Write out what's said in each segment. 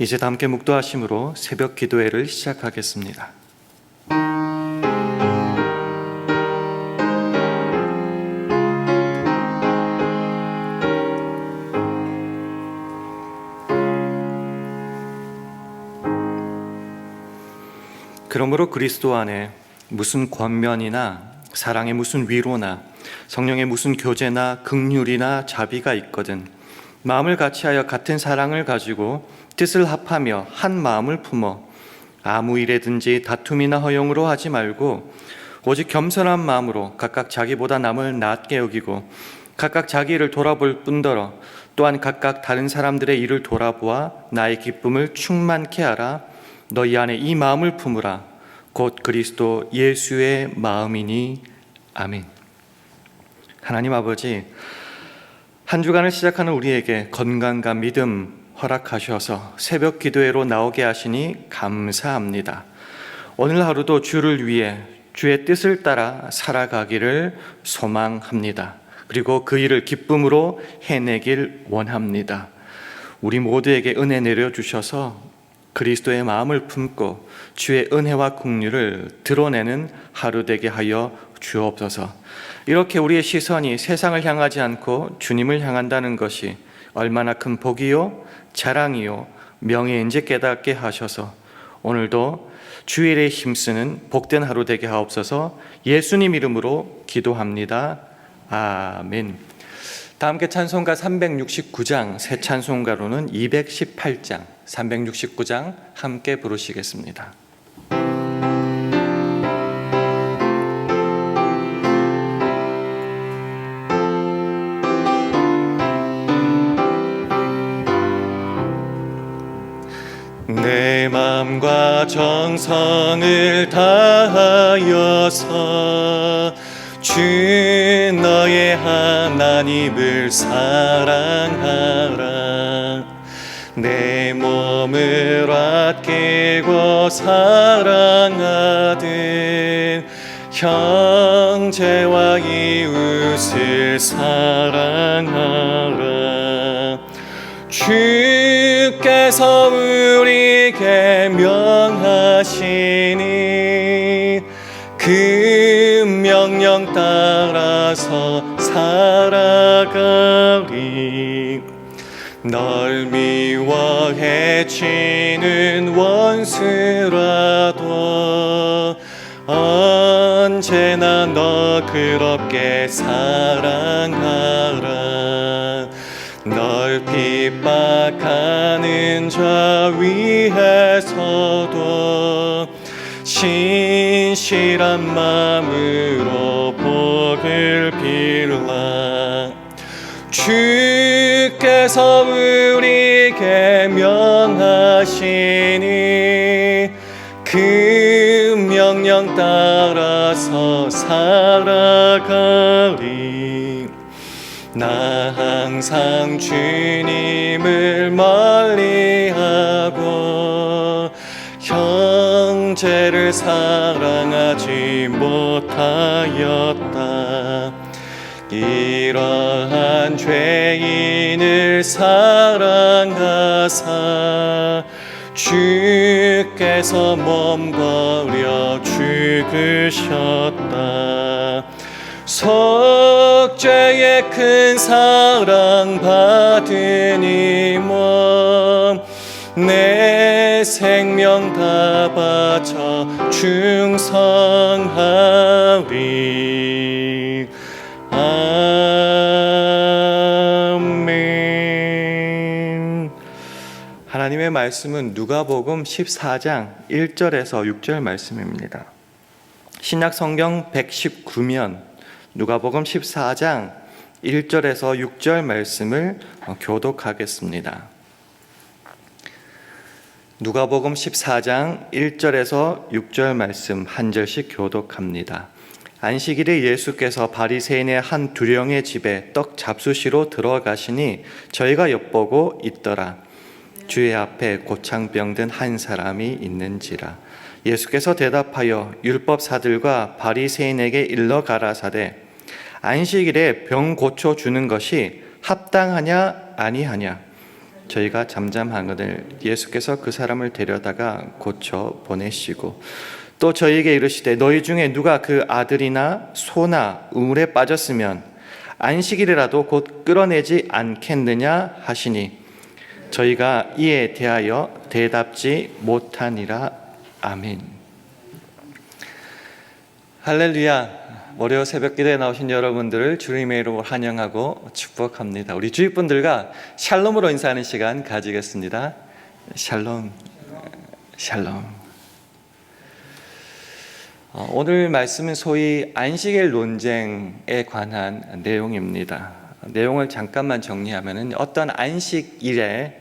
이제 다 함께 묵도하심으로 새벽 기도회를 시작하겠습니다. 그러므로 그리스도 안에 무슨 권면이나 사랑의 무슨 위로나 성령의 무슨 교제나 긍휼이나 자비가 있거든 마음을 같이하여 같은 사랑을 가지고 뜻을 합하며 한 마음을 품어 아무 일에든지 다툼이나 허용으로 하지 말고 오직 겸손한 마음으로 각각 자기보다 남을 낮게 여기고 각각 자기 일을 돌아볼 뿐더러 또한 각각 다른 사람들의 일을 돌아보아 나의 기쁨을 충만케 하라. 너희 안에 이 마음을 품으라. 곧 그리스도 예수의 마음이니. 아멘. 하나님 아버지, 한 주간을 시작하는 우리에게 건강과 믿음 허락하셔서 새벽 기도회로 나오게 하시니 감사합니다. 오늘 하루도 주를 위해 주의 뜻을 따라 살아가기를 소망합니다. 그리고 그 일을 기쁨으로 해내길 원합니다. 우리 모두에게 은혜 내려주셔서 그리스도의 마음을 품고 주의 은혜와 긍휼을 드러내는 하루 되게 하여 주옵소서. 이렇게 우리의 시선이 세상을 향하지 않고 주님을 향한다는 것이 얼마나 큰 복이요 자랑이요 명예인지 깨닫게 하셔서 오늘도 주일에 힘쓰는 복된 하루 되게 하옵소서. 예수님 이름으로 기도합니다. 아멘. 다 함께 찬송가 369장, 새 찬송가로는 218장, 369장 함께 부르시겠습니다. 내 마음과 정성을 다하여서 주 너의 하나님을 사랑하라. 내 몸을 아끼고 사랑하듯 형제와 이웃을 사랑하라. 주께서 우리에게 명하시니 그 명령 따라서 살아가리. 널 미워 해치는 원수라도 언제나 너 그렇게 사랑하라. 널 핍박하는 자 위에서도 신실한 마음으로 복을 빌라. 주께서 우리에게 명하시니 그 명령 따라서 살아가리. 나 항상 주님을 멀리하고 형제를 사랑하지 못하였다. 이러한 죄인을 사랑하사 주께서 몸버려 죽으셨다. 속죄의 큰 사랑 받으니 몸 내 생명 다 바쳐 충성하리. 아멘. 하나님의 말씀은 누가복음 14장 1절에서 6절 말씀입니다. 신약 성경 119면 누가복음 14장 1절에서 6절 말씀을 교독하겠습니다. 누가복음 14장 1절에서 6절 말씀 한 절씩 교독합니다. 안식일에 예수께서 바리새인의 한 두령의 집에 떡 잡수시러 들어가시니 저희가 엿보고 있더라. 주의 앞에 고창병 든 한 사람이 있는지라. 예수께서 대답하여 율법사들과 바리새인에게 일러 가라사대 안식일에 병 고쳐 주는 것이 합당하냐 아니하냐. 저희가 잠잠하거늘 예수께서 그 사람을 데려다가 고쳐 보내시고 또 저희에게 이르시되 너희 중에 누가 그 아들이나 소나 우물에 빠졌으면 안식일이라도 곧 끌어내지 않겠느냐 하시니 저희가 이에 대하여 대답지 못하니라. 아멘. 할렐루야. 월요 새벽 기도에 나오신 여러분들을 주님의 이름으로 환영하고 축복합니다. 우리 주위 분들과 샬롬으로 인사하는 시간 가지겠습니다. 샬롬, 샬롬. 오늘 말씀은 소위 안식일 논쟁에 관한 내용입니다. 내용을 잠깐만 정리하면 어떤 안식일에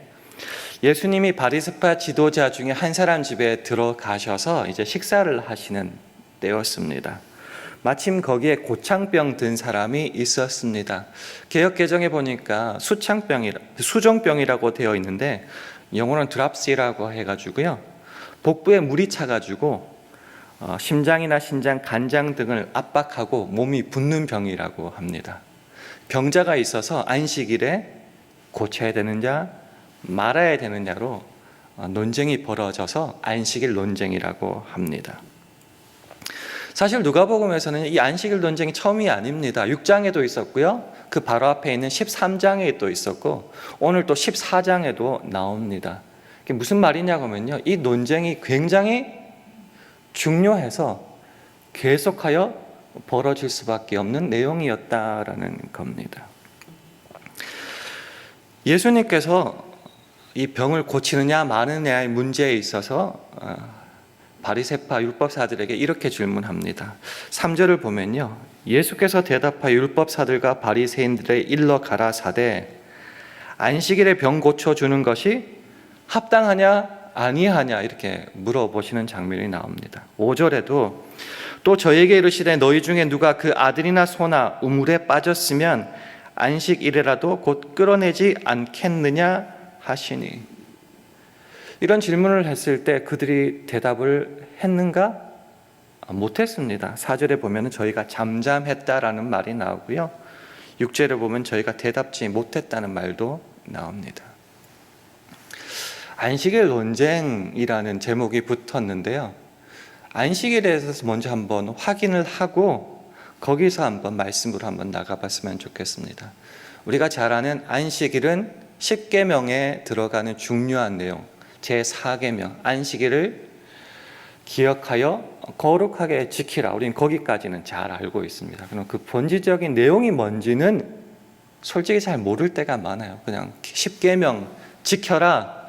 예수님이 바리새파 지도자 중에 한 사람 집에 들어가셔서 이제 식사를 하시는 때였습니다. 마침 거기에 고창병 든 사람이 있었습니다. 개역 개정에 보니까 수정병이라고 되어 있는데 영어로는 드랍시라고 해가지고요. 복부에 물이 차가지고 심장이나 신장, 간장 등을 압박하고 몸이 붓는 병이라고 합니다. 병자가 있어서 안식일에 고쳐야 되느냐 말아야 되느냐로 논쟁이 벌어져서 안식일 논쟁이라고 합니다. 사실 누가복음에서는 이 안식일 논쟁이 처음이 아닙니다. 6장에도 있었고요. 그 바로 앞에 있는 13장에 또 있었고 오늘 또 14장에도 나옵니다. 이게 무슨 말이냐고 하면요. 이 논쟁이 굉장히 중요해서 계속하여 벌어질 수밖에 없는 내용이었다라는 겁니다. 예수님께서 이 병을 고치느냐 마느냐의 문제에 있어서 바리새파 율법사들에게 이렇게 질문합니다. 3절을 보면요. 예수께서 대답하여 율법사들과 바리새인들의 일러 가라사대 안식일에 병 고쳐주는 것이 합당하냐 아니하냐 이렇게 물어보시는 장면이 나옵니다. 5절에도 또 저에게 이르시되 너희 중에 누가 그 아들이나 소나 우물에 빠졌으면 안식일이라도 곧 끌어내지 않겠느냐 하시니 이런 질문을 했을 때 그들이 대답을 했는가? 못했습니다. 4절에 보면 저희가 잠잠했다라는 말이 나오고요. 6절에 보면 저희가 대답지 못했다는 말도 나옵니다. 안식일 논쟁이라는 제목이 붙었는데요. 안식일에 대해서 먼저 한번 확인을 하고 거기서 한번 말씀으로 한번 나가봤으면 좋겠습니다. 우리가 잘 아는 안식일은 십계명에 들어가는 중요한 내용 제4계명 안식일을 기억하여 거룩하게 지키라. 우리는 거기까지는 잘 알고 있습니다. 그럼 그 본질적인 내용이 뭔지는 솔직히 잘 모를 때가 많아요. 그냥 십계명 지켜라.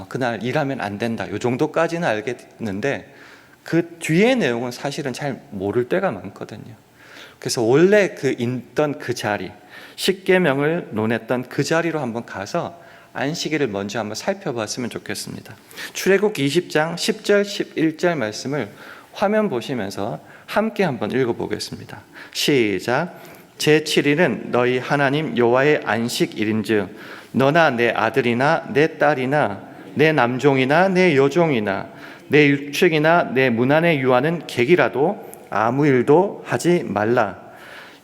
그날 일하면 안 된다. 이 정도까지는 알겠는데 그 뒤의 내용은 사실은 잘 모를 때가 많거든요. 그래서 원래 그 있던 그 자리 십계명을 논했던 그 자리로 한번 가서 안식일을 먼저 한번 살펴봤으면 좋겠습니다. 출애굽 20장 10절 11절 말씀을 화면 보시면서 함께 한번 읽어보겠습니다. 시작. 제7일은 너희 하나님 여호와의 안식일인즉 너나 내 아들이나 내 딸이나 내 남종이나 내 여종이나 내 유축이나 내 문 안에 유하는 객이라도 아무 일도 하지 말라.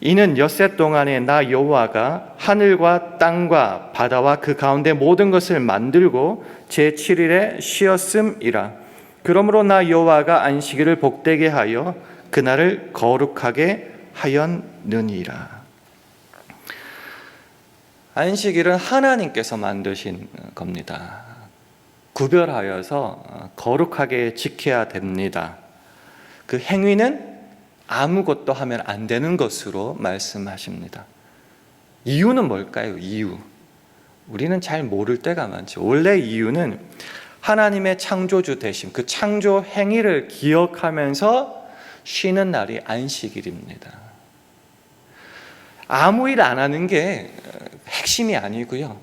이는 엿새 동안에 나 여호와가 하늘과 땅과 바다와 그 가운데 모든 것을 만들고 제7일에 쉬었음이라. 그러므로 나 여호와가 안식일을 복되게 하여 그날을 거룩하게 하였느니라. 안식일은 하나님께서 만드신 겁니다. 구별하여서 거룩하게 지켜야 됩니다. 그 행위는 아무것도 하면 안 되는 것으로 말씀하십니다. 이유는 뭘까요? 이유. 우리는 잘 모를 때가 많죠. 원래 이유는 하나님의 창조주 되심, 그 창조 행위를 기억하면서 쉬는 날이 안식일입니다. 아무 일 안 하는 게 핵심이 아니고요.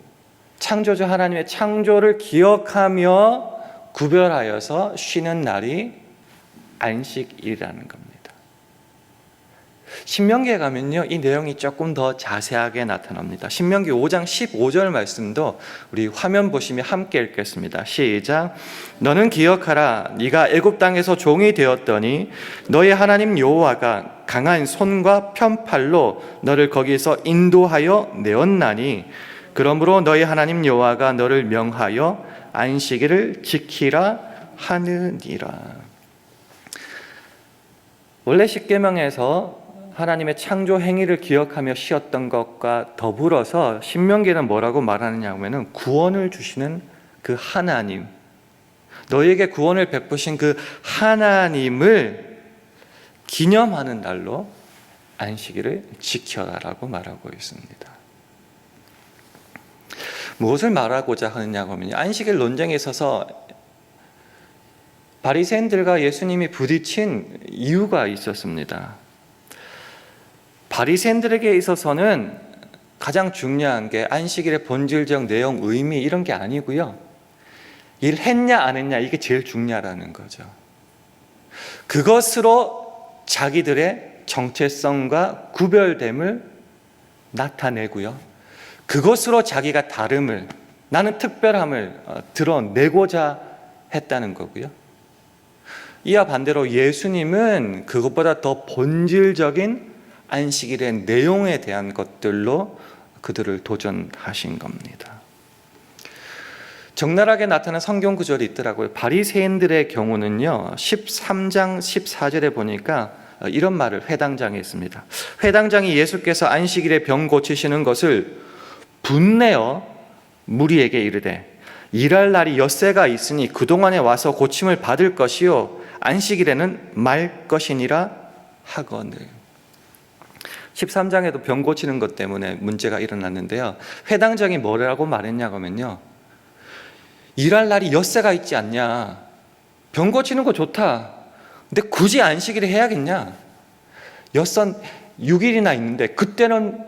창조주 하나님의 창조를 기억하며 구별하여서 쉬는 날이 안식일이라는 겁니다. 신명기에 가면요, 이 내용이 조금 더 자세하게 나타납니다. 신명기 5장 15절 말씀도 우리 화면 보시면 함께 읽겠습니다. 시작. 너는 기억하라. 네가 애굽 땅에서 종이 되었더니 너의 하나님 여호와가 강한 손과 편팔로 너를 거기서 인도하여 내었나니 그러므로 너희 하나님 여호와가 너를 명하여 안식일을 지키라 하느니라. 원래 십계명에서 하나님의 창조 행위를 기억하며 쉬었던 것과 더불어서 신명기는 뭐라고 말하느냐 하면은 구원을 주시는 그 하나님, 너희에게 구원을 베푸신 그 하나님을 기념하는 날로 안식일을 지켜라라고 말하고 있습니다. 무엇을 말하고자 하느냐고 하면 안식일 논쟁에 있어서 바리새인들과 예수님이 부딪힌 이유가 있었습니다. 바리새인들에게 있어서는 가장 중요한 게 안식일의 본질적 내용, 의미 이런 게 아니고요. 일했냐 안 했냐 이게 제일 중요하다는 거죠. 그것으로 자기들의 정체성과 구별됨을 나타내고요. 그것으로 자기가 다름을, 나는 특별함을 드러내고자 했다는 거고요. 이와 반대로 예수님은 그것보다 더 본질적인 안식일의 내용에 대한 것들로 그들을 도전하신 겁니다. 적나라하게 나타난 성경 구절이 있더라고요. 바리새인들의 경우는요, 13장 14절에 보니까 이런 말을 회당장에 있습니다. 회당장이 예수께서 안식일에 병 고치시는 것을 분내어 무리에게 이르되 일할 날이 엿새가 있으니 그동안에 와서 고침을 받을 것이요 안식일에는 말 것이니라 하거늘. 13장에도 병 고치는 것 때문에 문제가 일어났는데요, 회당장이 뭐라고 말했냐고 하면요, 일할 날이 엿새가 있지 않냐, 병 고치는 거 좋다, 근데 굳이 안식일에 해야겠냐, 엿선 6일이나 있는데 그때는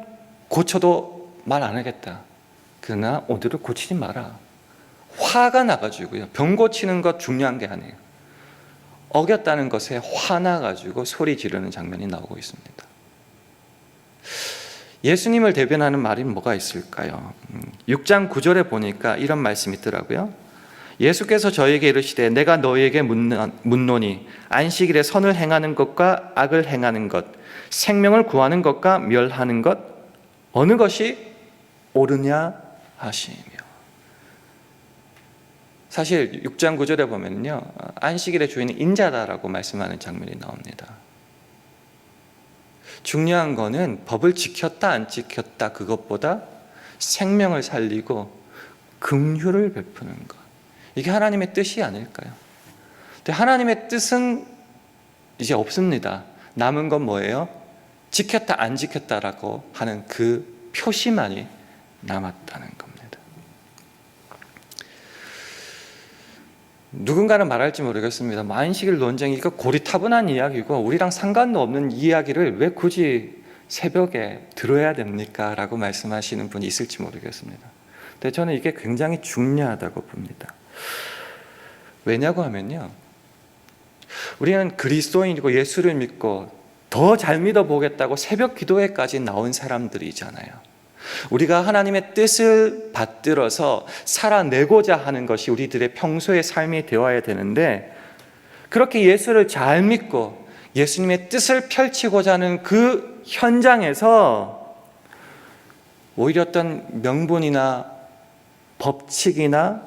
고쳐도 말 안 하겠다, 그러나 오늘은 고치지 마라. 화가 나가지고요, 병 고치는 것 중요한 게 아니에요, 어겼다는 것에 화나가지고 소리 지르는 장면이 나오고 있습니다. 예수님을 대변하는 말이 뭐가 있을까요? 6장 9절에 보니까 이런 말씀이 있더라고요. 예수께서 저에게 이르시되 내가 너희에게 묻노니 안식일에 선을 행하는 것과 악을 행하는 것, 생명을 구하는 것과 멸하는 것 어느 것이 옳으냐 하시며. 사실 6장 9절에 보면요, 안식일의 주인은 인자다라고 말씀하는 장면이 나옵니다. 중요한 거는 법을 지켰다 안 지켰다 그것보다 생명을 살리고 긍휼을 베푸는 것, 이게 하나님의 뜻이 아닐까요? 근데 하나님의 뜻은 이제 없습니다. 남은 건 뭐예요? 지켰다 안 지켰다라고 하는 그 표시만이 남았다는 겁니다. 누군가는 말할지 모르겠습니다. 안식일 논쟁이 이거 고리타분한 이야기고 우리랑 상관도 없는 이야기를 왜 굳이 새벽에 들어야 됩니까? 라고 말씀하시는 분이 있을지 모르겠습니다. 근데 저는 이게 굉장히 중요하다고 봅니다. 왜냐고 하면요, 우리는 그리스도인이고 예수를 믿고 더 잘 믿어보겠다고 새벽 기도회까지 나온 사람들이잖아요. 우리가 하나님의 뜻을 받들어서 살아내고자 하는 것이 우리들의 평소의 삶이 되어야 되는데, 그렇게 예수를 잘 믿고 예수님의 뜻을 펼치고자 하는 그 현장에서 오히려 어떤 명분이나 법칙이나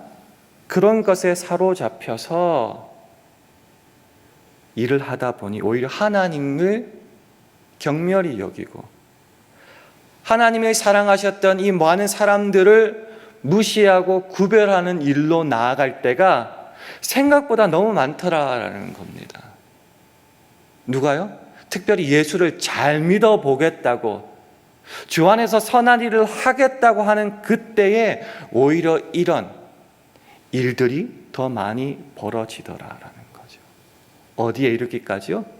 그런 것에 사로잡혀서 일을 하다 보니 오히려 하나님을 경멸히 여기고 하나님이 사랑하셨던 이 많은 사람들을 무시하고 구별하는 일로 나아갈 때가 생각보다 너무 많더라라는 겁니다. 누가요? 특별히 예수를 잘 믿어보겠다고, 주 안에서 선한 일을 하겠다고 하는 그때에 오히려 이런 일들이 더 많이 벌어지더라라는 거죠. 어디에 이르기까지요?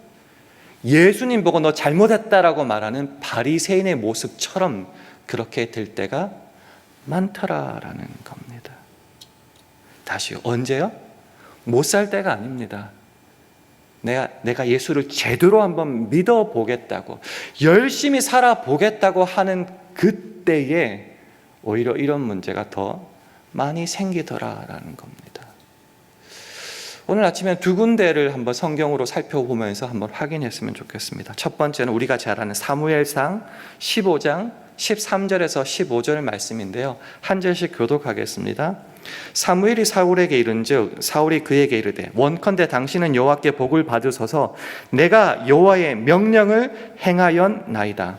예수님 보고 너 잘못했다라고 말하는 바리새인의 모습처럼 그렇게 될 때가 많더라라는 겁니다. 다시요, 언제요? 못 살 때가 아닙니다. 내가 예수를 제대로 한번 믿어보겠다고, 열심히 살아보겠다고 하는 그때에 오히려 이런 문제가 더 많이 생기더라라는 겁니다. 오늘 아침에 두 군데를 한번 성경으로 살펴보면서 한번 확인했으면 좋겠습니다. 첫 번째는 우리가 잘 아는 사무엘상 15장 13절에서 15절 말씀인데요. 한 절씩 교독하겠습니다. 사무엘이 사울에게 이른즉 사울이 그에게 이르되 원컨대 당신은 여호와께 복을 받으소서 내가 여호와의 명령을 행하였나이다.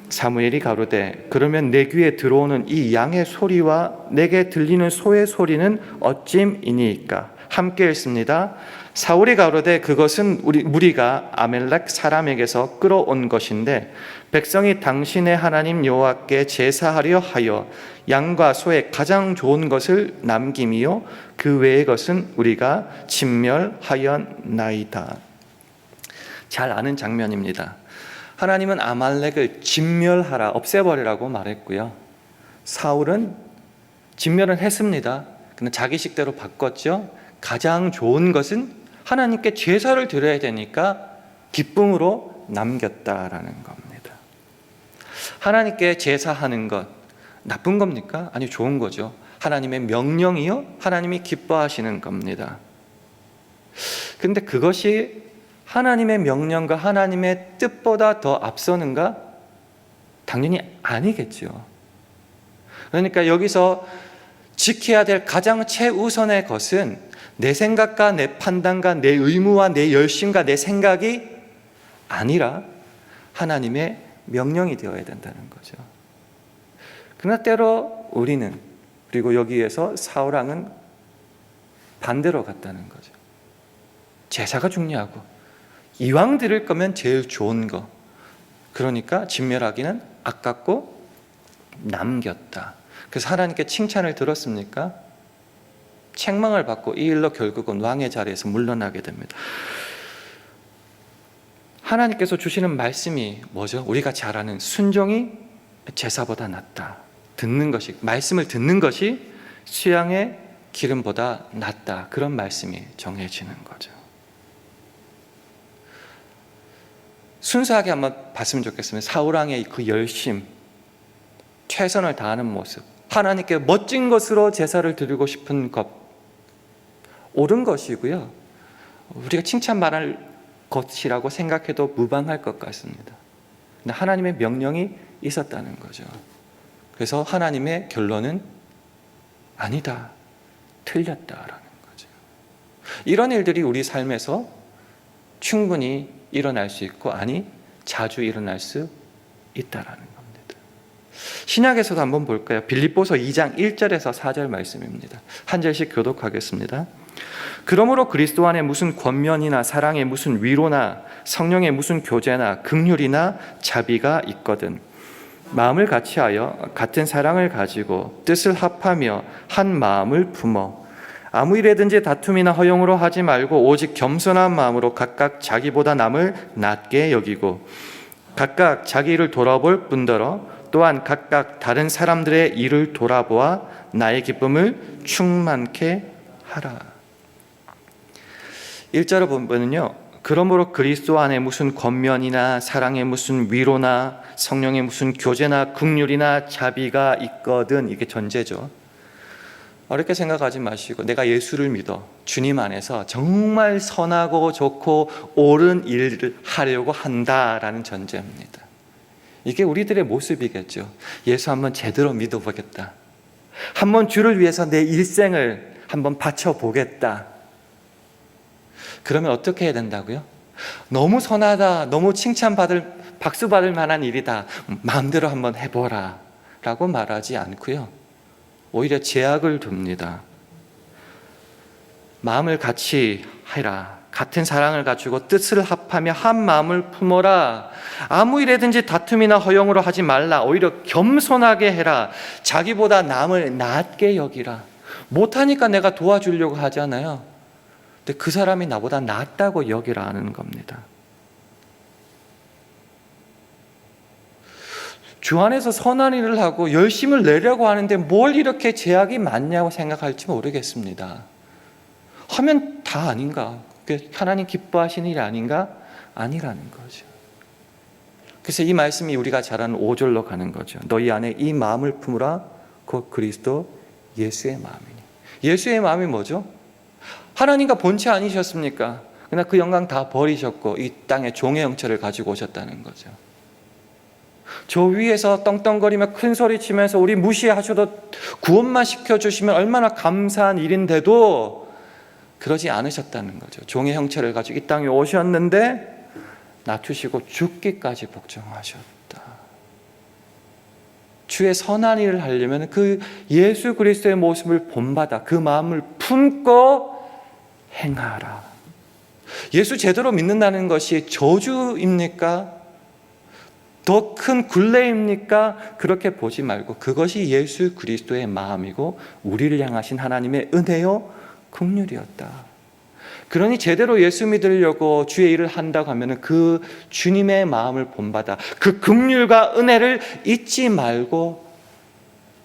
사무엘이 가로되 그러면 내 귀에 들어오는 이 양의 소리와 내게 들리는 소의 소리는 어찜이니까. 함께 읽습니다. 사울이 가로되 그것은 무리가 아멜렉 사람에게서 끌어온 것인데 백성이 당신의 하나님 여호와께 제사하려 하여 양과 소의 가장 좋은 것을 남김이요 그 외의 것은 우리가 진멸하였나이다. 잘 아는 장면입니다. 하나님은 아말렉을 진멸하라, 없애버리라고 말했고요. 사울은 진멸은 했습니다. 근데 자기 식대로 바꿨죠. 가장 좋은 것은 하나님께 제사를 드려야 되니까 기쁨으로 남겼다라는 겁니다. 하나님께 제사하는 것 나쁜 겁니까? 아니, 좋은 거죠. 하나님의 명령이요 하나님이 기뻐하시는 겁니다. 근데 그것이 하나님의 명령과 하나님의 뜻보다 더 앞서는가? 당연히 아니겠죠. 그러니까 여기서 지켜야 될 가장 최우선의 것은 내 생각과 내 판단과 내 의무와 내 열심과 내 생각이 아니라 하나님의 명령이 되어야 된다는 거죠. 그러나 때로 우리는, 그리고 여기에서 사울왕은 반대로 갔다는 거죠. 제사가 중요하고 이왕 드릴 거면 제일 좋은 거, 그러니까 진멸하기는 아깝고 남겼다. 그래서 하나님께 칭찬을 들었습니까? 책망을 받고 이 일로 결국은 왕의 자리에서 물러나게 됩니다. 하나님께서 주시는 말씀이 뭐죠? 우리가 잘 아는 순종이 제사보다 낫다. 듣는 것이, 말씀을 듣는 것이 수양의 기름보다 낫다. 그런 말씀이 정해지는 거죠. 순수하게 한번 봤으면 좋겠습니다. 사울왕의 그 열심, 최선을 다하는 모습, 하나님께 멋진 것으로 제사를 드리고 싶은 것, 옳은 것이고요. 우리가 칭찬받을 것이라고 생각해도 무방할 것 같습니다. 근데 하나님의 명령이 있었다는 거죠. 그래서 하나님의 결론은 아니다, 틀렸다라는 거죠. 이런 일들이 우리 삶에서 충분히 일어날 수 있고, 아니 자주 일어날 수 있다라는 겁니다. 신약에서도 한번 볼까요? 빌립보서 2장 1절에서 4절 말씀입니다. 한 절씩 교독하겠습니다. 그러므로 그리스도 안에 무슨 권면이나 사랑에 무슨 위로나 성령의 무슨 교제나 긍휼이나 자비가 있거든 마음을 같이하여 같은 사랑을 가지고 뜻을 합하며 한 마음을 품어 아무 일에든지 다툼이나 허용으로 하지 말고 오직 겸손한 마음으로 각각 자기보다 남을 낮게 여기고 각각 자기 일을 돌아볼 뿐더러 또한 각각 다른 사람들의 일을 돌아보아 나의 기쁨을 충만케 하라. 1절을 보면요, 그러므로 그리스도 안에 무슨 권면이나 사랑에 무슨 위로나 성령의 무슨 교제나 긍휼이나 자비가 있거든, 이게 전제죠. 어렵게 생각하지 마시고 내가 예수를 믿어 주님 안에서 정말 선하고 좋고 옳은 일을 하려고 한다라는 전제입니다. 이게 우리들의 모습이겠죠. 예수 한번 제대로 믿어보겠다, 한번 주를 위해서 내 일생을 한번 바쳐보겠다. 그러면 어떻게 해야 된다고요? 너무 선하다, 너무 박수 받을 만한 일이다, 마음대로 한번 해보라 라고 말하지 않고요, 오히려 제약을 둡니다. 마음을 같이 해라, 같은 사랑을 가지고 뜻을 합하며 한 마음을 품어라, 아무 일에든지 다툼이나 허용으로 하지 말라, 오히려 겸손하게 해라, 자기보다 남을 낮게 여기라. 못하니까 내가 도와주려고 하잖아요. 근데 그 사람이 나보다 낫다고 여기라는 겁니다. 주 안에서 선한 일을 하고 열심을 내려고 하는데 뭘 이렇게 제약이 많냐고 생각할지 모르겠습니다. 하면 다 아닌가? 하나님 기뻐하시는 일이 아닌가? 아니라는 거죠. 그래서 이 말씀이 우리가 잘 아는 5절로 가는 거죠. 너희 안에 이 마음을 품으라, 곧 그리스도 예수의 마음이니. 예수의 마음이 뭐죠? 하나님과 본체 아니셨습니까? 그러나 그 영광 다 버리셨고 이 땅에 종의 형체를 가지고 오셨다는 거죠. 저 위에서 떵떵거리며 큰 소리 치면서 우리 무시하셔도 구원만 시켜주시면 얼마나 감사한 일인데도 그러지 않으셨다는 거죠. 종의 형체를 가지고 이 땅에 오셨는데 낮추시고 죽기까지 복종하셨다. 주의 선한 일을 하려면 그 예수 그리스도의 모습을 본받아 그 마음을 품고 행하라. 예수 제대로 믿는다는 것이 저주입니까? 더 큰 굴레입니까? 그렇게 보지 말고 그것이 예수 그리스도의 마음이고 우리를 향하신 하나님의 은혜요 긍휼이었다. 그러니 제대로 예수 믿으려고 주의 일을 한다고 하면 그 주님의 마음을 본받아 그 긍휼과 은혜를 잊지 말고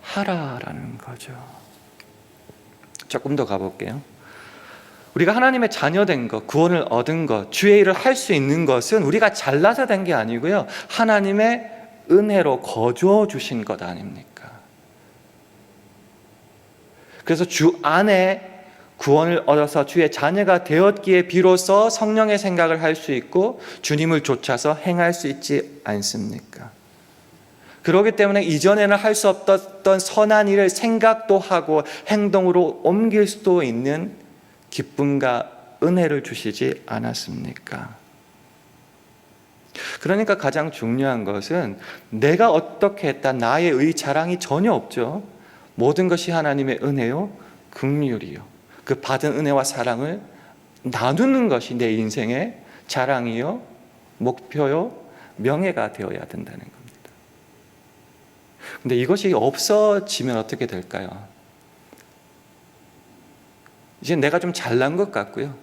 하라라는 거죠. 조금 더 가볼게요. 우리가 하나님의 자녀된 것, 구원을 얻은 것, 주의 일을 할 수 있는 것은 우리가 잘나서 된 게 아니고요, 하나님의 은혜로 거두어 주신 것 아닙니까? 그래서 주 안에 구원을 얻어서 주의 자녀가 되었기에 비로소 성령의 생각을 할 수 있고 주님을 쫓아서 행할 수 있지 않습니까? 그렇기 때문에 이전에는 할 수 없었던 선한 일을 생각도 하고 행동으로 옮길 수도 있는 기쁨과 은혜를 주시지 않았습니까? 그러니까 가장 중요한 것은 내가 어떻게 했다, 나의 의 자랑이 전혀 없죠. 모든 것이 하나님의 은혜요 긍휼이요, 그 받은 은혜와 사랑을 나누는 것이 내 인생의 자랑이요 목표요 명예가 되어야 된다는 겁니다. 근데 이것이 없어지면 어떻게 될까요? 이제 내가 좀 잘난 것 같고요,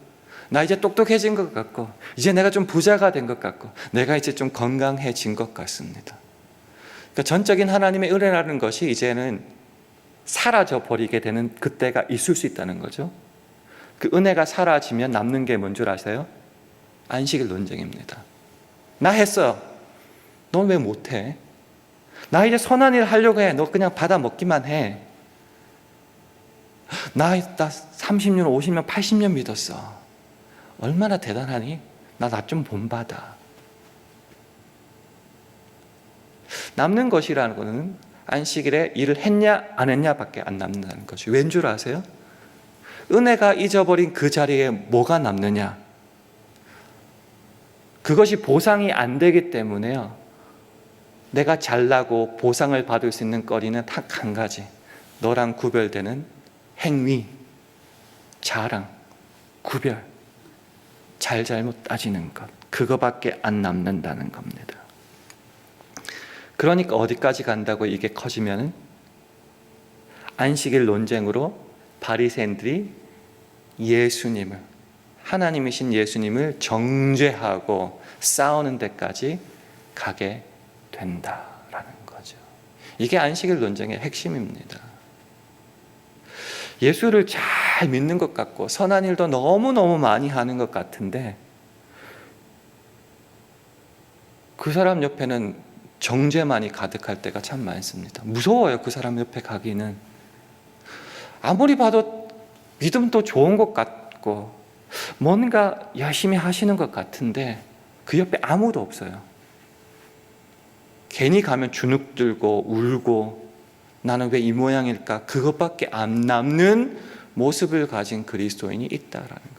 나 이제 똑똑해진 것 같고, 이제 내가 좀 부자가 된 것 같고, 내가 이제 좀 건강해진 것 같습니다. 그러니까 전적인 하나님의 은혜라는 것이 이제는 사라져 버리게 되는 그때가 있을 수 있다는 거죠. 그 은혜가 사라지면 남는 게 뭔 줄 아세요? 안식일 논쟁입니다. 나 했어, 넌 왜 못해? 나 이제 선한 일 하려고 해, 너 그냥 받아 먹기만 해. 나 30년, 50년, 80년 믿었어. 얼마나 대단하니? 나 좀 본받아. 남는 것이라는 것은 안식일에 일을 했냐 안 했냐밖에 안 남는다는 거죠. 왠 줄 아세요? 은혜가 잊어버린 그 자리에 뭐가 남느냐? 그것이 보상이 안 되기 때문에요, 내가 잘나고 보상을 받을 수 있는 거리는 딱 한 가지, 너랑 구별되는 행위, 자랑, 구별, 잘잘못 따지는 것, 그거밖에 안 남는다는 겁니다. 그러니까 어디까지 간다고 이게 커지면 안식일 논쟁으로 바리새인들이 예수님을, 하나님이신 예수님을 정죄하고 싸우는 데까지 가게 된다라는 거죠. 이게 안식일 논쟁의 핵심입니다. 예수를 잘 믿는 것 같고 선한 일도 너무너무 많이 하는 것 같은데 그 사람 옆에는 정죄만이 가득할 때가 참 많습니다. 무서워요, 그 사람 옆에 가기는. 아무리 봐도 믿음도 좋은 것 같고 뭔가 열심히 하시는 것 같은데 그 옆에 아무도 없어요. 괜히 가면 주눅 들고 울고 나는 왜 이 모양일까, 그것밖에 안 남는 모습을 가진 그리스도인이 있다라는 거예요.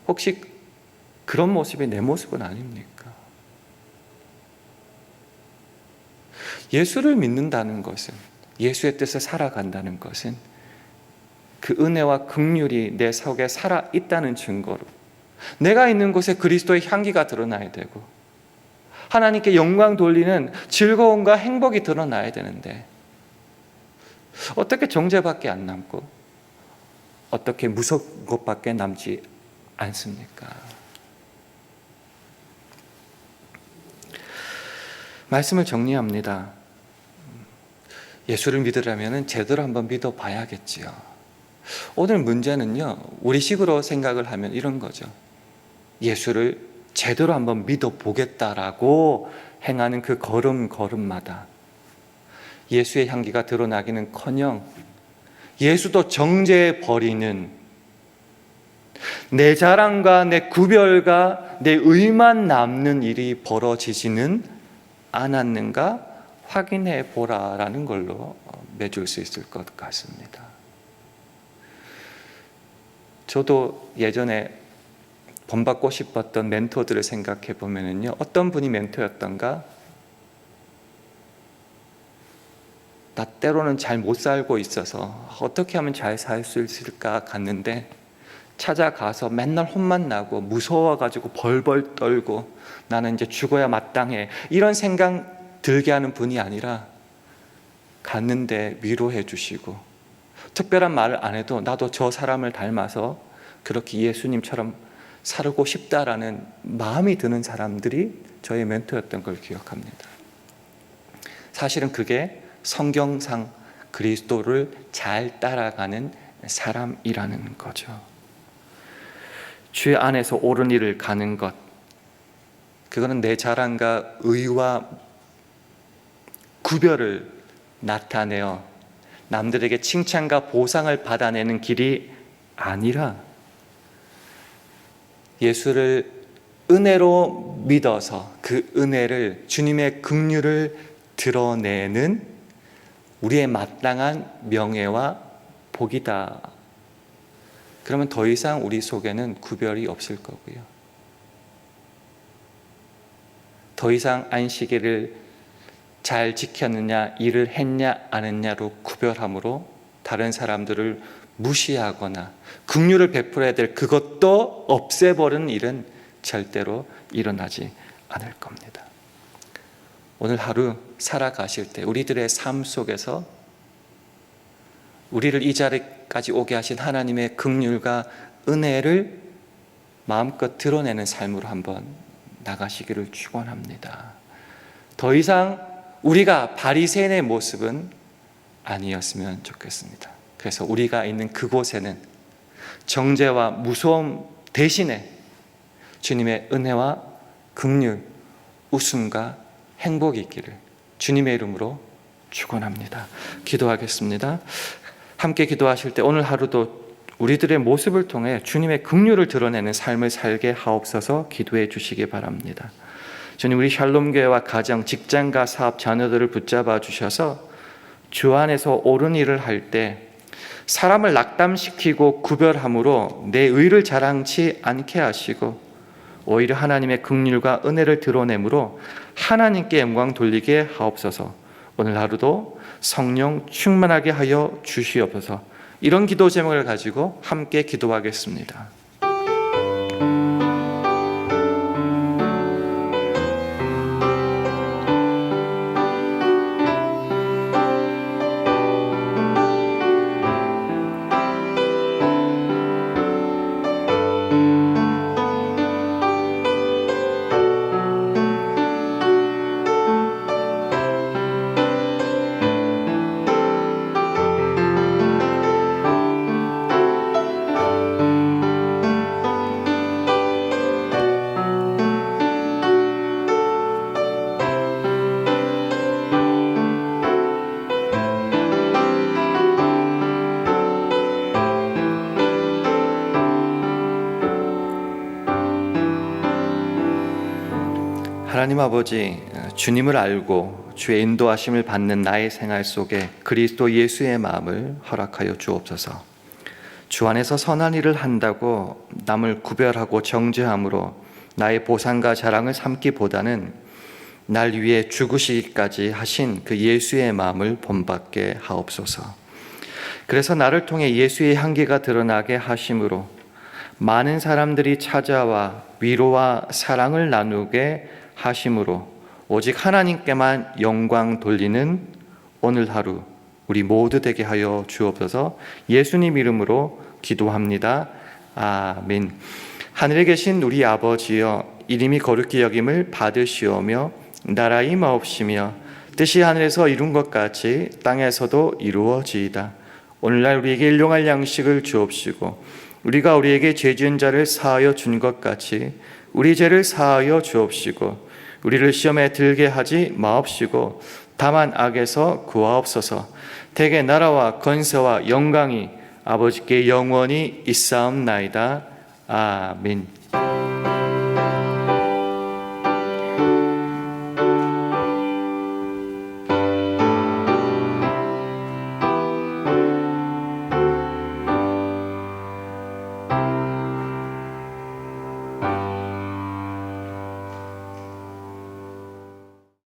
혹시 그런 모습이 내 모습은 아닙니까? 예수를 믿는다는 것은, 예수의 뜻을 살아간다는 것은 그 은혜와 긍휼이 내 속에 살아있다는 증거로 내가 있는 곳에 그리스도의 향기가 드러나야 되고 하나님께 영광 돌리는 즐거움과 행복이 드러나야 되는데 어떻게 정죄밖에 안 남고 어떻게 무서운 것밖에 남지 않습니까? 말씀을 정리합니다. 예수를 믿으려면 제대로 한번 믿어봐야겠지요. 오늘 문제는요, 우리 식으로 생각을 하면 이런 거죠. 예수를 제대로 한번 믿어보겠다라고 행하는 그 걸음걸음마다 예수의 향기가 드러나기는커녕 예수도 정죄해버리는, 내 자랑과 내 구별과 내 의만 남는 일이 벌어지지는 않았는가 확인해 보라라는 걸로 맺을 수 있을 것 같습니다. 저도 예전에 본받고 싶었던 멘토들을 생각해 보면요, 어떤 분이 멘토였던가? 나 때로는 잘 못 살고 있어서 어떻게 하면 잘 살 수 있을까 갔는데, 찾아가서 맨날 혼만 나고 무서워가지고 벌벌 떨고 나는 이제 죽어야 마땅해 이런 생각 들게 하는 분이 아니라, 갔는데 위로해 주시고 특별한 말을 안 해도 나도 저 사람을 닮아서 그렇게 예수님처럼 살고 싶다라는 마음이 드는 사람들이 저의 멘토였던 걸 기억합니다. 사실은 그게 성경상 그리스도를 잘 따라가는 사람이라는 거죠. 주 안에서 옳은 일을 가는 것, 그거는 내 자랑과 의와 구별을 나타내어 남들에게 칭찬과 보상을 받아내는 길이 아니라, 예수를 은혜로 믿어서 그 은혜를, 주님의 긍휼을 드러내는 우리의 마땅한 명예와 복이다. 그러면 더 이상 우리 속에는 구별이 없을 거고요. 더 이상 안식일을 잘 지켰느냐, 일을 했냐 안 했냐로 구별함으로 다른 사람들을 무시하거나 긍휼을 베풀어야 될 그것도 없애버리는 일은 절대로 일어나지 않을 겁니다. 오늘 하루 살아가실 때 우리들의 삶 속에서 우리를 이 자리까지 오게 하신 하나님의 긍휼과 은혜를 마음껏 드러내는 삶으로 한번 나가시기를 축원합니다. 더 이상 우리가 바리새인의 모습은 아니었으면 좋겠습니다. 그래서 우리가 있는 그곳에는 정죄와 무서움 대신에 주님의 은혜와 긍휼, 웃음과 행복이 있기를 주님의 이름으로 축원합니다. 기도하겠습니다. 함께 기도하실 때 오늘 하루도 우리들의 모습을 통해 주님의 긍휼을 드러내는 삶을 살게 하옵소서. 기도해 주시기 바랍니다. 주님, 우리 샬롬교회와 가정, 직장과 사업, 자녀들을 붙잡아 주셔서 주 안에서 옳은 일을 할 때 사람을 낙담시키고 구별함으로 내 의를 자랑치 않게 하시고, 오히려 하나님의 긍휼과 은혜를 드러내므로 하나님께 영광 돌리게 하옵소서. 오늘 하루도 성령 충만하게 하여 주시옵소서. 이런 기도 제목을 가지고 함께 기도하겠습니다. 하나님 아버지, 주님을 알고 주의 인도하심을 받는 나의 생활 속에 그리스도 예수의 마음을 허락하여 주옵소서. 주 안에서 선한 일을 한다고 남을 구별하고 정죄함으로 나의 보상과 자랑을 삼기보다는 날 위해 죽으시기까지 하신 그 예수의 마음을 본받게 하옵소서. 그래서 나를 통해 예수의 향기가 드러나게 하심으로 많은 사람들이 찾아와 위로와 사랑을 나누게 하심으로 오직 하나님께만 영광 돌리는 오늘 하루 우리 모두 되게 하여 주옵소서. 예수님 이름으로 기도합니다. 아멘. 하늘에 계신 우리 아버지여, 이름이 거룩히 여김을 받으시오며 나라 임하옵시며 뜻이 하늘에서 이룬 것 같이 땅에서도 이루어지이다. 오늘날 우리에게 일용할 양식을 주옵시고 우리가 우리에게 죄 지은 자를 사하여 준 것 같이 우리 죄를 사하여 주옵시고 우리를 시험에 들게 하지 마옵시고 다만 악에서 구하옵소서. 대개 나라와 권세와 영광이 아버지께 영원히 있사옵나이다. 아멘.